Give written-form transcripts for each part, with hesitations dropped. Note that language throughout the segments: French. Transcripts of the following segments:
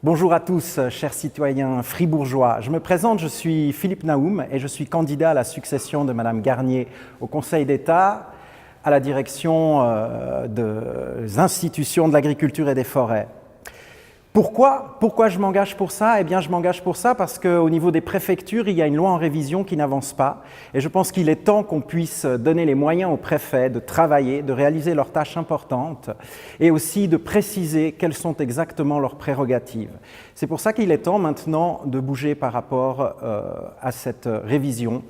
Bonjour à tous, chers citoyens fribourgeois. Je me présente, je suis Philippe Naoum et je suis candidat à la succession de Madame Garnier au Conseil d'État à la direction des institutions de l'agriculture et des forêts. Pourquoi je m'engage pour ça? Eh bien, je m'engage pour ça parce qu'au niveau des préfectures, il y a une loi en révision qui n'avance pas. Et je pense qu'il est temps qu'on puisse donner les moyens aux préfets de travailler, de réaliser leurs tâches importantes et aussi de préciser quelles sont exactement leurs prérogatives. C'est pour ça qu'il est temps maintenant de bouger par rapport à cette révision.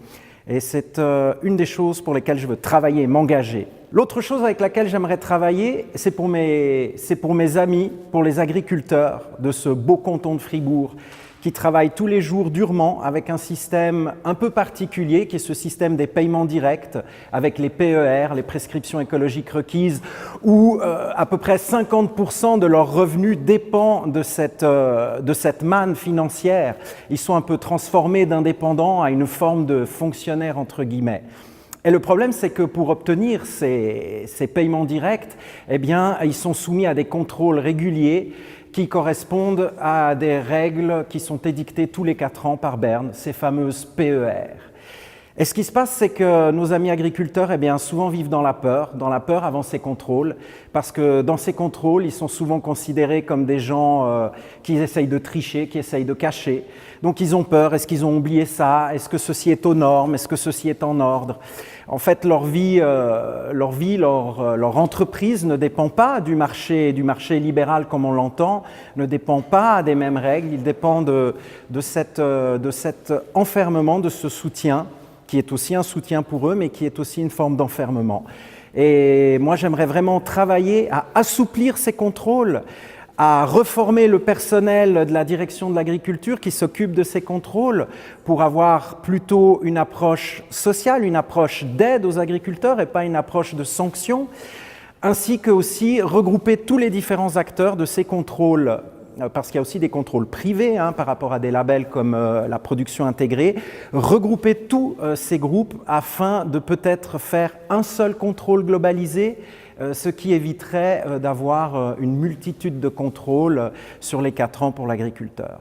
Et c'est une des choses pour lesquelles je veux travailler et m'engager. L'autre chose avec laquelle j'aimerais travailler, c'est pour mes amis, pour les agriculteurs de ce beau canton de Fribourg, qui travaillent tous les jours durement avec un système un peu particulier, qui est ce système des paiements directs, avec les PER, les prescriptions écologiques requises, où à peu près 50% de leurs revenus dépend de cette manne financière. Ils sont un peu transformés d'indépendants à une forme de fonctionnaires, entre guillemets. Et le problème, c'est que pour obtenir ces paiements directs, eh bien, ils sont soumis à des contrôles réguliers qui correspondent à des règles qui sont édictées tous les 4 ans par Berne, ces fameuses PER. Et ce qui se passe, c'est que nos amis agriculteurs, eh bien, souvent vivent dans la peur avant ces contrôles, parce que dans ces contrôles, ils sont souvent considérés comme des gens qui essayent de tricher, qui essayent de cacher. Donc ils ont peur, est-ce qu'ils ont oublié ça? Est-ce que ceci est aux normes? Est-ce que ceci est en ordre? En fait, leur entreprise ne dépend pas du marché libéral comme on l'entend, ne dépend pas des mêmes règles, il dépend de cet enfermement, de ce soutien, qui est aussi un soutien pour eux, mais qui est aussi une forme d'enfermement. Et moi, j'aimerais vraiment travailler à assouplir ces contrôles, à reformer le personnel de la direction de l'agriculture qui s'occupe de ces contrôles pour avoir plutôt une approche sociale, une approche d'aide aux agriculteurs et pas une approche de sanction, ainsi que aussi regrouper tous les différents acteurs de ces contrôles, parce qu'il y a aussi des contrôles privés par rapport à des labels comme la production intégrée, regrouper tous ces groupes afin de peut-être faire un seul contrôle globalisé, ce qui éviterait d'avoir une multitude de contrôles sur les 4 ans pour l'agriculteur.